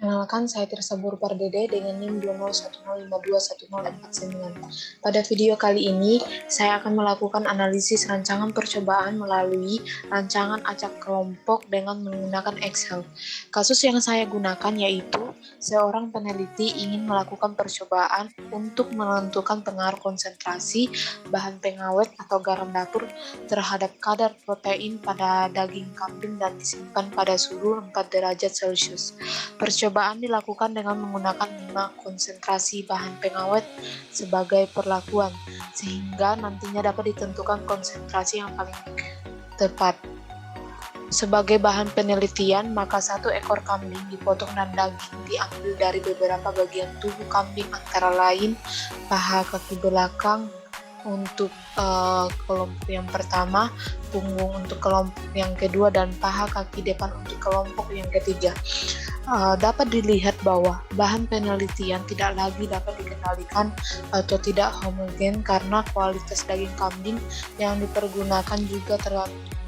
Perkenalkan, saya Tirsa Pardede dengan NIM 20105210449. Pada video kali ini, saya akan melakukan analisis rancangan percobaan melalui rancangan acak kelompok dengan menggunakan Excel. Kasus yang saya gunakan yaitu seorang peneliti ingin melakukan percobaan untuk menentukan pengaruh konsentrasi bahan pengawet atau garam dapur terhadap kadar protein pada daging kambing dan disimpan pada suhu 4 derajat Celcius. Percobaan dilakukan dengan menggunakan 5 konsentrasi bahan pengawet sebagai perlakuan, sehingga nantinya dapat ditentukan konsentrasi yang paling tepat. Sebagai bahan penelitian, maka 1 ekor kambing dipotong dan daging diambil dari beberapa bagian tubuh kambing antara lain paha kaki belakang untuk kelompok yang pertama, punggung untuk kelompok yang kedua, dan paha kaki depan untuk kelompok yang ketiga. Dapat dilihat bahwa bahan penelitian tidak lagi dapat dikendalikan atau tidak homogen karena kualitas daging kambing yang dipergunakan juga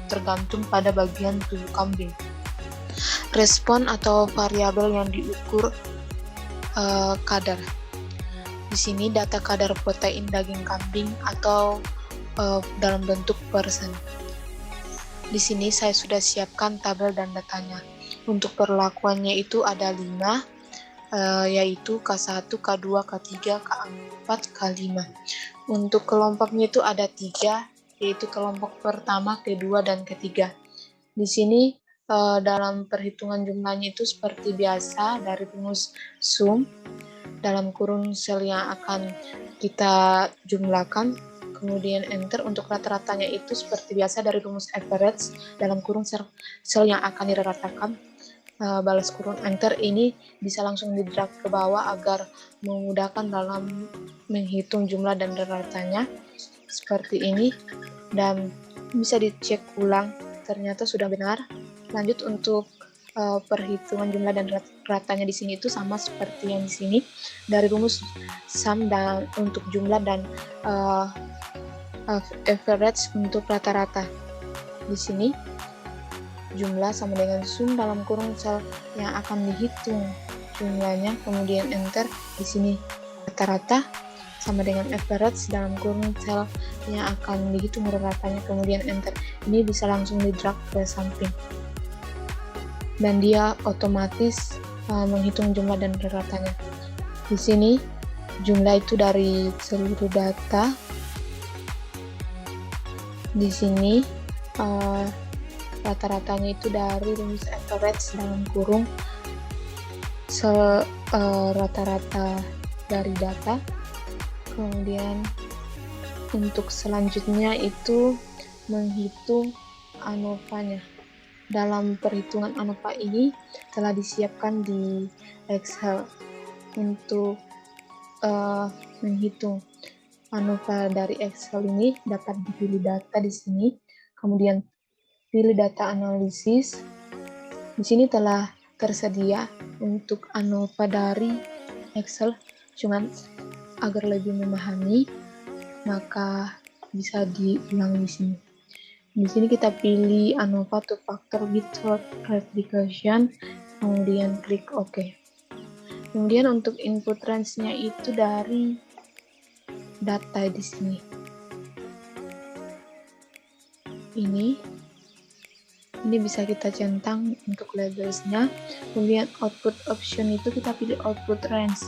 tergantung pada bagian tubuh kambing. Respon atau variabel yang diukur kadar. Di sini data kadar protein daging kambing atau dalam bentuk persen. Di sini saya sudah siapkan tabel dan datanya. Untuk perlakuannya itu ada 5, yaitu K1, K2, K3, K4, K5. Untuk kelompoknya itu ada 3, yaitu kelompok pertama, kedua, dan ketiga. Di sini dalam perhitungan jumlahnya itu seperti biasa dari rumus sum dalam kurung sel yang akan kita jumlahkan, kemudian enter. Untuk rata-ratanya itu seperti biasa dari rumus average dalam kurung sel yang akan diratakan, balas kurung enter. Ini bisa langsung di drag ke bawah agar memudahkan dalam menghitung jumlah dan ratanya seperti ini, dan bisa dicek ulang ternyata sudah benar. Lanjut untuk perhitungan jumlah dan ratanya di sini itu sama seperti yang di sini dari rumus sum dan untuk jumlah dan average untuk rata-rata. Di sini jumlah sama dengan sum dalam kurung sel yang akan dihitung jumlahnya, kemudian enter. Di sini rata-rata sama dengan average dalam kurung sel yang akan dihitung ratanya, kemudian enter. Ini bisa langsung di drag ke samping dan dia otomatis menghitung jumlah dan ratanya. Di sini jumlah itu dari seluruh data. Di sini rata-ratanya itu dari rumus average dalam kurung rata-rata dari data. Kemudian untuk selanjutnya itu menghitung ANOVA-nya. Dalam perhitungan ANOVA ini telah disiapkan di Excel. Untuk menghitung ANOVA dari Excel ini dapat dipilih data di sini, kemudian pilih data analisis. Di sini telah tersedia untuk ANOVA dari Excel, cuman agar lebih memahami maka bisa diulang di sini. Di sini kita pilih ANOVA to factor without replication, kemudian klik OK. Kemudian untuk input range-nya itu dari data di sini. Ini bisa kita centang untuk labels-nya. Kemudian output option itu kita pilih output range.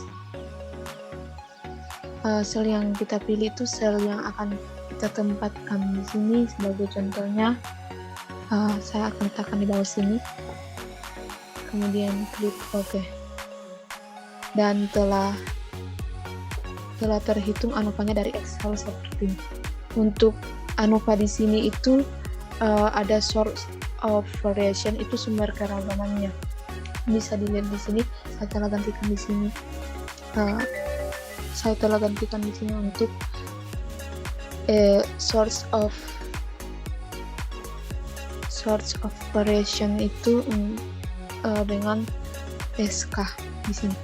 Sel yang kita pilih itu sel yang akan kita tempatkan di sini. Sebagai contohnya, saya akan letakkan di bawah sini, kemudian klik OK, dan telah terhitung ANOVA-nya dari Excel seperti ini. Untuk ANOVA di sini itu ada source of variation, itu sumber keragamannya. Bisa dilihat di sini. Saya telah gantikan di sini. Untuk source of variation itu dengan SK di sini.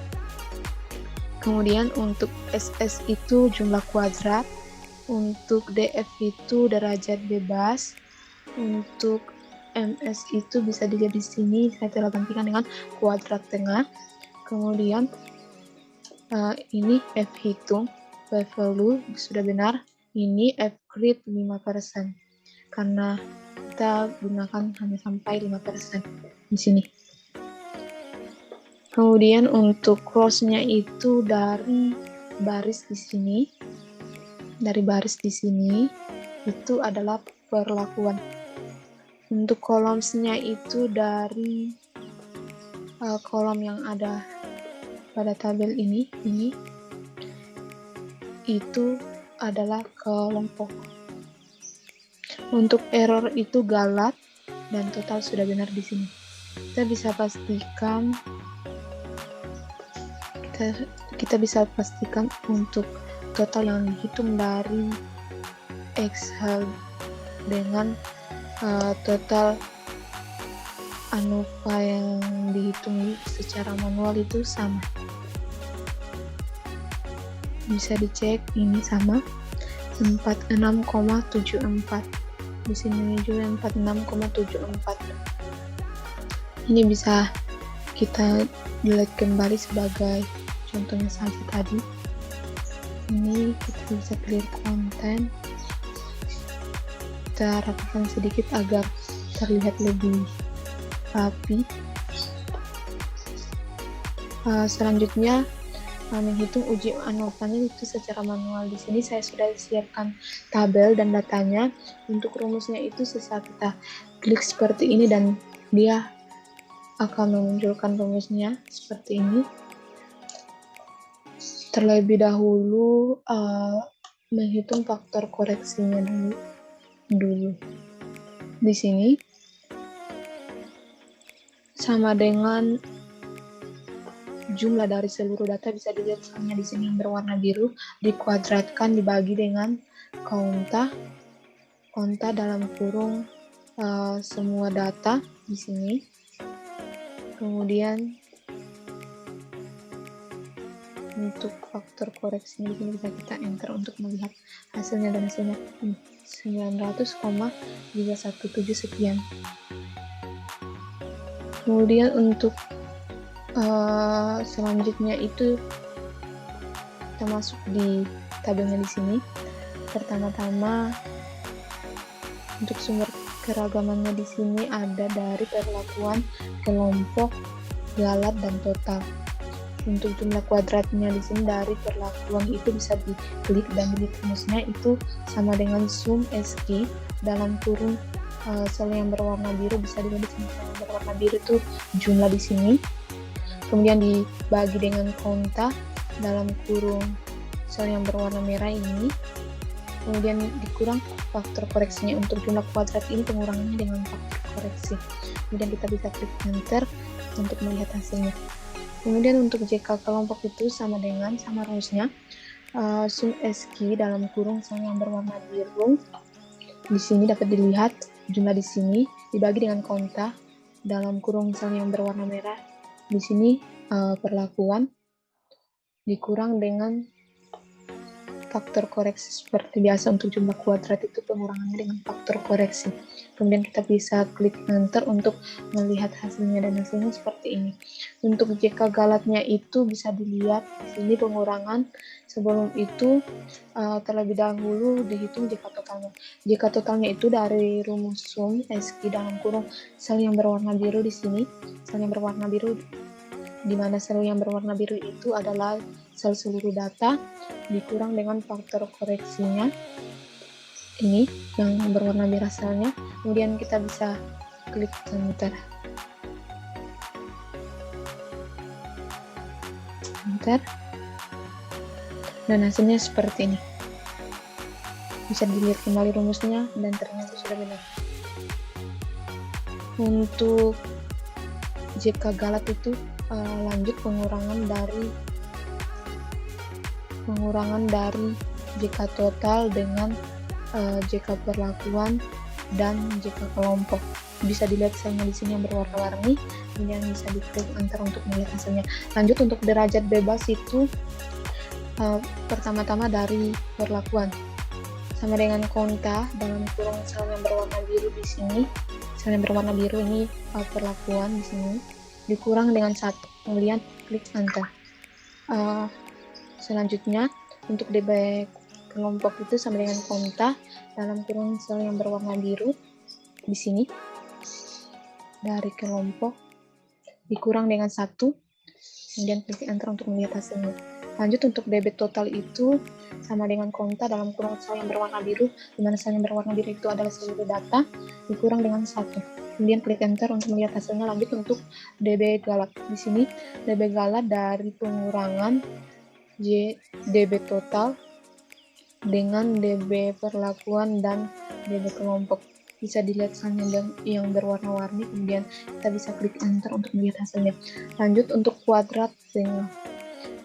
Kemudian untuk SS itu jumlah kuadrat, untuk DF itu derajat bebas, untuk MS itu bisa dilihat di sini. Saya telah gantikan dengan kuadrat tengah. Kemudian ini F hitung, F value sudah benar, ini F create 5%, karena kita gunakan hanya sampai 5% di sini. Kemudian untuk cross-nya itu dari baris di sini. Dari baris di sini itu adalah perlakuan. Untuk columns-nya itu dari kolom yang ada pada tabel ini itu adalah kelompok. Untuk error itu galat dan total sudah benar di sini. Kita bisa pastikan untuk total yang dihitung dari Excel dengan total ANOVA yang dihitung secara manual itu sama. Bisa dicek, ini sama 46,74. Di sini juga 46,74. Ini bisa kita lihat kembali sebagai contohnya saja tadi. Ini kita bisa clear konten, kita rapikan sedikit agar terlihat lebih rapi. Selanjutnya menghitung uji ANOVA-nya itu secara manual. Di sini saya sudah siapkan tabel dan datanya. Untuk rumusnya itu sesaat kita klik seperti ini dan dia akan memunculkan rumusnya seperti ini. Terlebih dahulu menghitung faktor koreksinya dulu. Di sini sama dengan jumlah dari seluruh data, bisa dilihat soalnya di sini yang berwarna biru dikuadratkan dibagi dengan konta dalam kurung semua data di sini. Kemudian untuk faktor koreksinya di sini bisa kita enter untuk melihat hasilnya, dan hasilnya 900,317 sekian. Kemudian untuk selanjutnya itu kita masuk di tabelnya di sini. Pertama-tama untuk sumber keragamannya di sini ada dari perlakuan, kelompok, galat, dan total. Untuk jumlah kuadratnya di sini dari perlakuan itu bisa diklik dan dilihat rumusnya itu sama dengan sum SQ dalam kurung sel yang berwarna biru, bisa dilihat di sini yang berwarna biru itu jumlah di sini. Kemudian dibagi dengan konta dalam kurung sel yang berwarna merah ini. Kemudian dikurang faktor koreksinya. Untuk jumlah kuadrat ini pengurangannya dengan faktor koreksi. Kemudian kita bisa klik enter untuk melihat hasilnya. Kemudian untuk JK kelompok itu sama rumusnya sum SQ dalam kurung sel yang berwarna biru. Di sini dapat dilihat jumlah di sini dibagi dengan konta dalam kurung sel yang berwarna merah. Di sini perlakuan dikurang dengan faktor koreksi seperti biasa. Untuk jumlah kuadrat itu pengurangannya dengan faktor koreksi. Kemudian kita bisa klik enter untuk melihat hasilnya, dan hasilnya seperti ini. Untuk JK galatnya itu bisa dilihat di sini pengurangan. Sebelum itu terlebih dahulu dihitung JK totalnya. JK totalnya itu dari rumus sum SQ dalam kurung sel yang berwarna biru di sini. Sel yang berwarna biru, di mana sel yang berwarna biru itu adalah sel seluruh data, dikurang dengan faktor koreksinya. Ini yang berwarna merah selnya. Kemudian kita bisa klik enter. Dan hasilnya seperti ini. Bisa dilihat kembali rumusnya dan ternyata sudah benar. Untuk JK galat itu lanjut pengurangan dari JK total dengan JK perlakuan dan JK kelompok. Bisa dilihat selnya di sini yang berwarna-warni. Kemudian bisa diklik enter untuk melihat hasilnya. Lanjut untuk derajat bebas itu pertama-tama dari perlakuan sama dengan konta dalam kurung sel yang berwarna biru di sini. Sel yang berwarna biru ini perlakuan di sini. dikurang dengan 1, kemudian klik enter. Selanjutnya untuk DB kelompok itu sama dengan konta dalam kurung sel yang berwarna biru di sini, dari kelompok dikurang dengan 1, kemudian klik enter untuk melihat hasilnya. Lanjut untuk DB total itu sama dengan konta dalam kurung sel yang berwarna biru, di mana sel yang berwarna biru itu adalah seluruh data, dikurang dengan 1. Kemudian klik enter untuk melihat hasilnya. Lanjut untuk DB galak. Di sini DB galak dari pengurangan DB total dengan DB perlakuan dan DB kelompok. Bisa dilihat selnya yang berwarna-warni, kemudian kita bisa klik enter untuk melihat hasilnya. Lanjut untuk kuadrat tengah.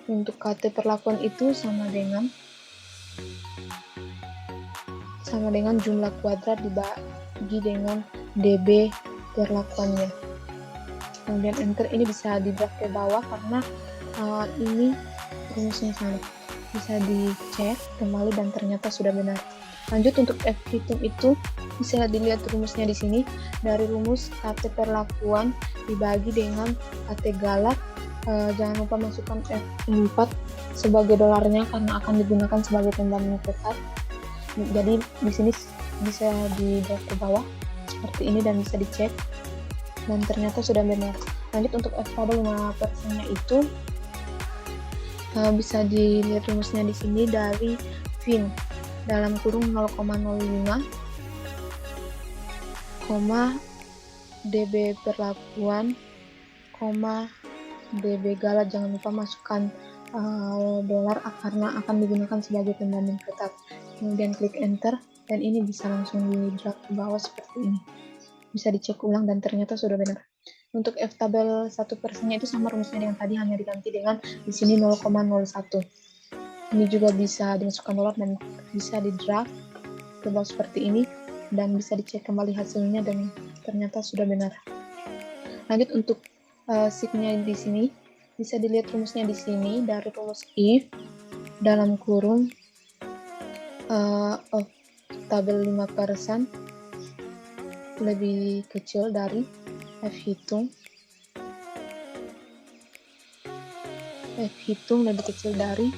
Untuk KT perlakuan itu sama dengan jumlah kuadrat dibagi dengan DB perlakuannya. Kemudian enter, ini bisa di drag ke bawah karena ini rumusnya sama. Bisa dicek kembali dan ternyata sudah benar. Lanjut untuk F hitung itu bisa dilihat rumusnya di sini. Dari rumus KT perlakuan dibagi dengan KT galak. Jangan lupa masukkan F4 sebagai dolarnya karena akan digunakan sebagai pembanding tetap. Jadi di sini bisa di drag ke bawah seperti ini dan bisa dicek dan ternyata sudah benar. Lanjut untuk F tabel 5%-nya itu bisa dilihat rumusnya di sini dari fin dalam kurung 0,05, DB perlakuan, DB galak. Jangan lupa masukkan dolar karena akan digunakan sebagai pembanding tetap. Kemudian klik enter dan ini bisa langsung di drag ke bawah seperti ini. Bisa dicek ulang dan ternyata sudah benar. Untuk F tabel 1%-nya itu sama rumusnya dengan tadi, hanya diganti dengan di sini 0,01. Ini juga bisa dimasukkan dolar dan bisa di drag ke bawah seperti ini dan bisa dicek kembali hasilnya dan ternyata sudah benar. Lanjut untuk sheet-nya di sini bisa dilihat rumusnya di sini dari rumus if dalam kurung tabel 5% lebih kecil dari F hitung lebih kecil dari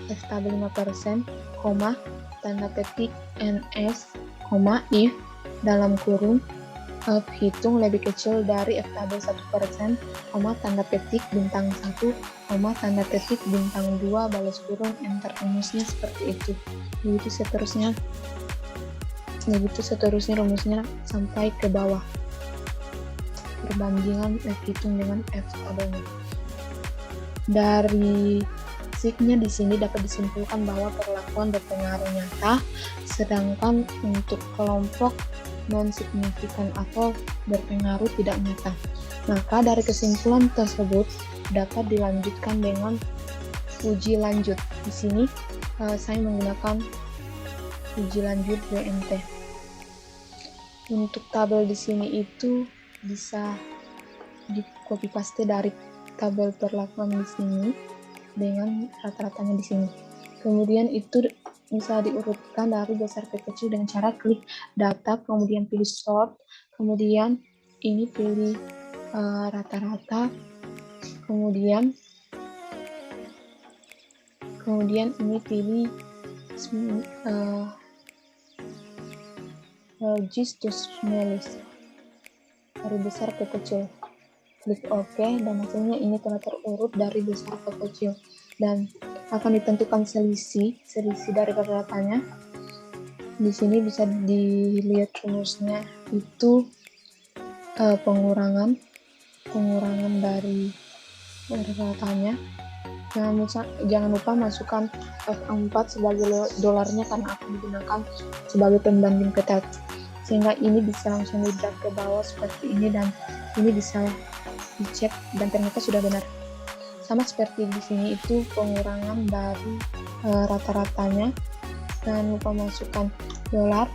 F tabel 5%, tanda petik NS, if dalam kurung F hitung lebih kecil dari F tabel 1%, tanda petik bintang 1, tanda petik bintang 2, balas kurung, enter. Rumusnya seperti itu. Begitu seterusnya rumusnya sampai ke bawah. Perbandingan F hitung dengan F tabelnya. Dari sheet-nya di sini dapat disimpulkan bahwa perlakuan berpengaruh nyata, sedangkan untuk kelompok non signifikan atau berpengaruh tidak nyata. Maka dari kesimpulan tersebut dapat dilanjutkan dengan uji lanjut. Di sini saya menggunakan uji lanjut WNT. Untuk tabel di sini itu bisa di copy paste dari tabel perlakuan di sini dengan rata-ratanya di sini. Kemudian itu bisa diurutkan dari besar ke kecil dengan cara klik data, kemudian pilih sort, kemudian ini pilih rata-rata, kemudian ini pilih largest to smallest, dari besar ke kecil. Klik OK dan hasilnya ini telah terurut dari besar ke kecil dan akan ditentukan selisih dari rata-ratanya. Di sini bisa dilihat rumusnya itu pengurangan dari rata-ratanya. Jangan lupa masukkan F4 sebagai dolarnya karena akan digunakan sebagai pembanding ketat, sehingga ini bisa langsung di drag ke bawah seperti ini dan ini bisa dicek dan ternyata sudah benar. Sama seperti di sini itu pengurangan dari rata-ratanya. Jangan lupa masukkan dolar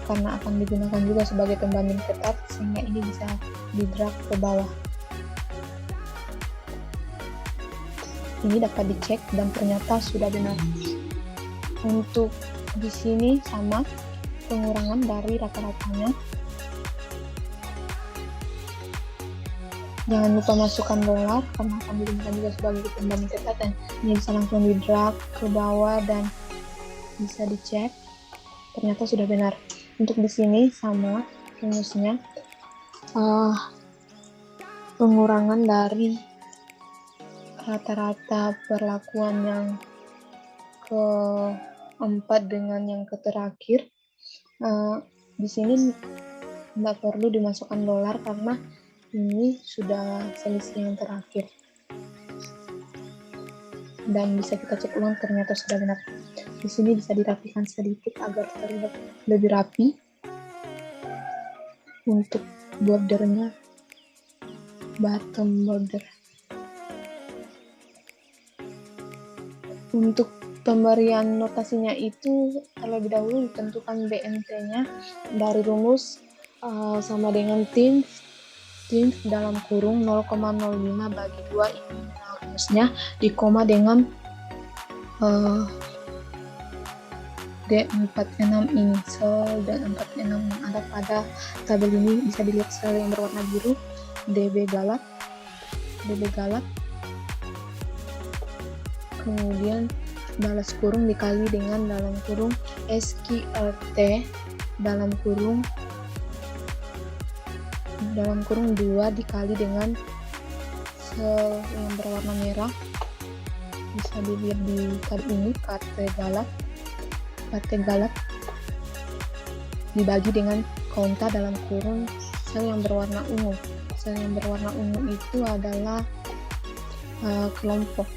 karena akan digunakan juga sebagai pembanding ketat, sehingga ini bisa di drag ke bawah. Ini dapat dicek dan ternyata sudah benar. Untuk di sini sama pengurangan dari rata-ratanya. Jangan lupa masukkan dolar karena akan digunakan juga sebagai pembanding tetap, dan ini bisa langsung di drag ke bawah dan bisa dicek. Ternyata sudah benar. Untuk di sini sama rumusnya, pengurangan dari rata-rata perlakuan yang keempat dengan yang terakhir. Di sini tidak perlu dimasukkan dolar karena ini sudah selisih yang terakhir, dan bisa kita cek ulang ternyata sudah benar. Di sini bisa dirapikan sedikit agar terlihat lebih rapi. Untuk bordernya, bottom border. Untuk pemberian notasinya itu terlebih dahulu ditentukan BNT-nya dari rumus sama dengan tin dalam kurung 0,05 bagi 2, ini rumusnya, di koma dengan D46 ini. Sel D46 yang ada pada tabel ini bisa dilihat sel yang berwarna biru, DB galak, kemudian balas kurung dikali dengan dalam kurung SQLT dalam kurung 2 dikali dengan sel yang berwarna merah, bisa dilihat di tab ini, KT galak dibagi dengan konta dalam kurung sel yang berwarna ungu. Sel yang berwarna ungu itu adalah kelompok.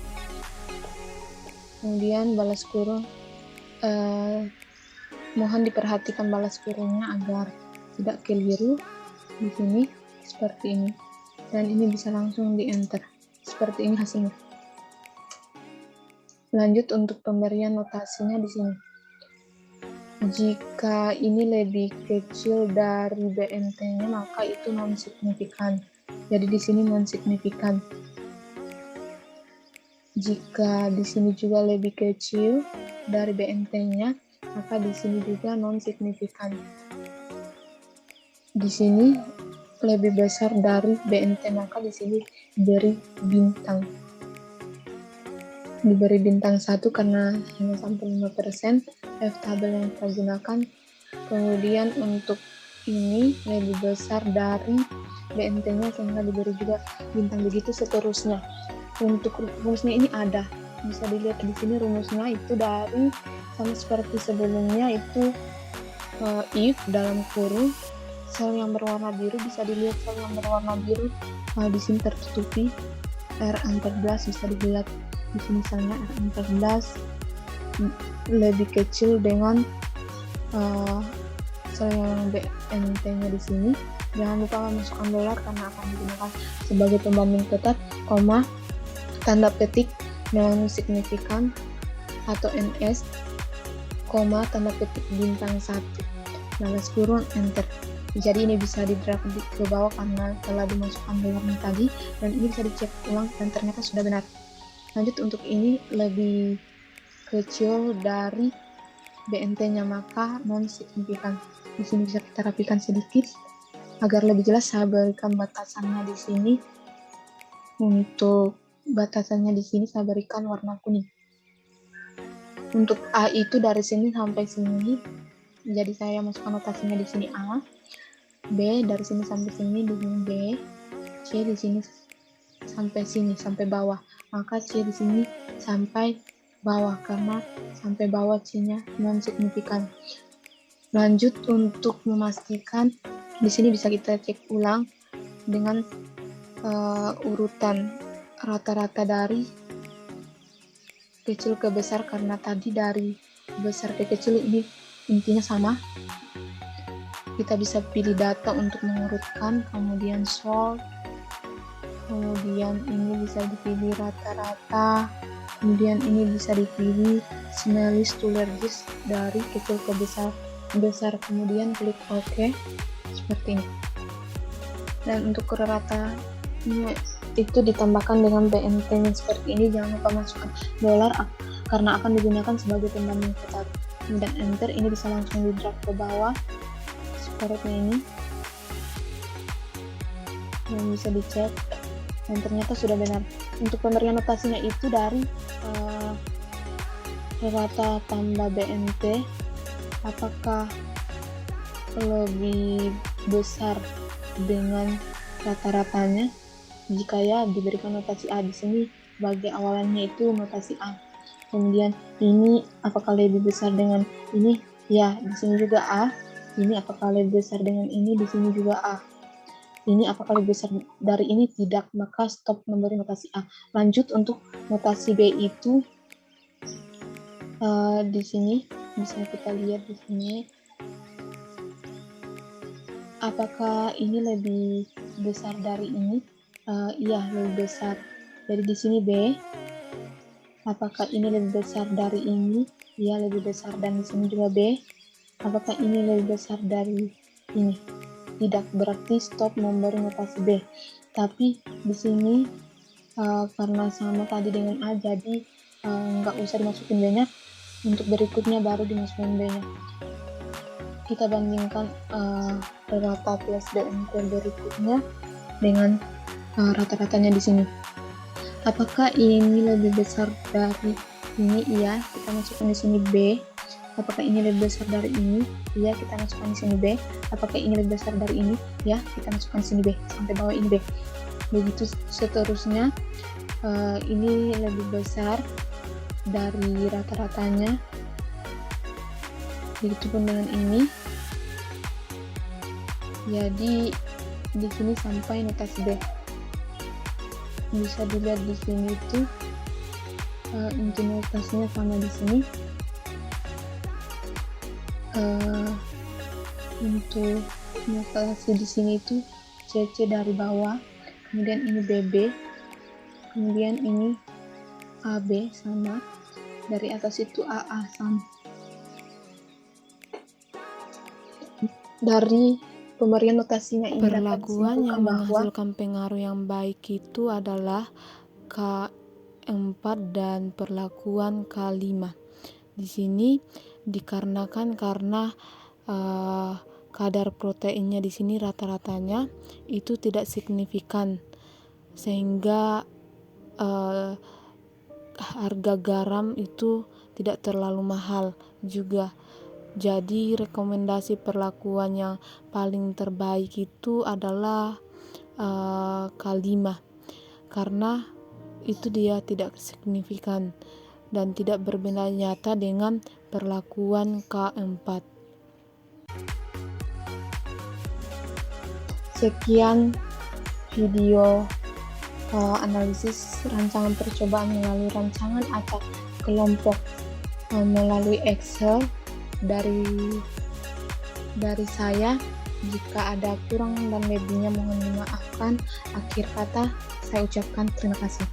Kemudian balas kurung, mohon diperhatikan balas kurungnya agar tidak keliru. Di sini seperti ini, dan ini bisa langsung di enter. Seperti ini hasilnya. Lanjut untuk pemberian notasinya di sini. Jika ini lebih kecil dari BNT-nya maka itu non signifikan. Jadi di sini non signifikan. Jika di sini juga lebih kecil dari BNT-nya maka di sini juga non signifikan. Di sini lebih besar dari BNT maka di sini diberi bintang. Diberi bintang 1 karena hanya sampai 5% F tabel yang kita gunakan. Kemudian untuk ini lebih besar dari BNT-nya sehingga diberi juga bintang, begitu seterusnya. Untuk rumusnya ini ada, bisa dilihat di sini rumusnya itu dari sama seperti sebelumnya, itu if dalam kurung sel yang berwarna biru, bisa dilihat sel yang berwarna biru di sini tertutupi R14, bisa dilihat di sini selnya R14 lebih kecil dengan sel yang BNT-nya di sini. Jangan lupa masukkan dolar karena akan digunakan sebagai pembanding tetap, koma, tanda petik non signifikan atau NS, koma, tanda petik bintang 1, balas kurung, enter. Jadi ini bisa di drag ke bawah karena telah dimasukkan dolarnya tadi, dan ini bisa dicek ulang dan ternyata sudah benar. Lanjut untuk ini lebih kecil dari BNT-nya maka non signifikan. Di sini bisa kita rapikan sedikit agar lebih jelas. Saya berikan batasannya di sini. Untuk batasannya di sini saya berikan warna kuning. Untuk A itu dari sini sampai sini, jadi saya masukkan notasinya di sini A. B dari sini sampai sini di sini B. C di sini sampai sini, sampai bawah. Maka C di sini sampai bawah karena sampai bawah C-nya non signifikan. Lanjut untuk memastikan, di sini bisa kita cek ulang dengan urutan rata-rata dari kecil ke besar, karena tadi dari besar ke kecil ini intinya sama. Kita bisa pilih data untuk mengurutkan, kemudian sort, kemudian ini bisa dipilih rata-rata, kemudian ini bisa dipilih smallest to largest dari kecil ke besar, kemudian klik OK seperti ini. Dan untuk rata itu ditambahkan dengan BNT seperti ini. Jangan lupa masukkan dolar karena akan digunakan sebagai pembanding tetap. Kemudian enter, ini bisa langsung di drag ke bawah seperti ini, dan bisa dicek dan ternyata sudah benar. Untuk pemberian notasinya itu dari rata tambah BNT, apakah lebih besar dengan rata-ratanya? Jika ya, diberikan notasi A. Di sini sebagai awalannya itu notasi A. Kemudian ini apakah lebih besar dengan ini? Ya, di sini juga A. Ini apakah lebih besar dengan ini? Di sini juga A. Ini apakah lebih besar dari ini? Tidak, maka stop memberi notasi A. Lanjut untuk notasi B itu di sini bisa kita lihat di sini. Apakah ini lebih besar dari ini? Iya, lebih besar. Jadi di sini B. Apakah ini lebih besar dari ini? Iya, lebih besar. Dan di sini juga B. Apakah ini lebih besar dari ini? Tidak, berarti stop memberi notasi B. Tapi di sini karena sama tadi dengan A, jadi nggak usah dimasukin B-nya. Untuk berikutnya baru dimasukin B-nya. Kita bandingkan rata plus BNT berikutnya dengan rata-ratanya di sini. Apakah ini lebih besar dari ini? Iya, kita masukkan di sini B. Apakah ini lebih besar dari ini? Iya, kita masukkan di sini B. Apakah ini lebih besar dari ini? Ya, kita masukkan di sini B. Sampai bawah ini B. Begitu seterusnya. Ini lebih besar dari rata-ratanya. Begitupun dengan ini. Jadi di sini sampai notasi B. Bisa dilihat di sini itu inti notasinya sama di sini. Untuk notasi di sini itu CC dari bawah, kemudian ini BB, kemudian ini AB sama, dari atas itu AA sama. Dari pemberian notasinya ini Perlakuan yang menghasilkan pengaruh yang baik itu adalah K4 dan perlakuan K5. Di sini dikarenakan karena kadar proteinnya di sini rata-ratanya itu tidak signifikan, sehingga harga garam itu tidak terlalu mahal juga. Jadi rekomendasi perlakuan yang paling terbaik itu adalah K5, karena itu dia tidak signifikan dan tidak berbeda nyata dengan perlakuan K4. Sekian video analisis rancangan percobaan melalui rancangan acak kelompok melalui Excel dari saya. Jika ada kurang dan lebihnya mohon dimaafkan. Akhir kata saya ucapkan terima kasih.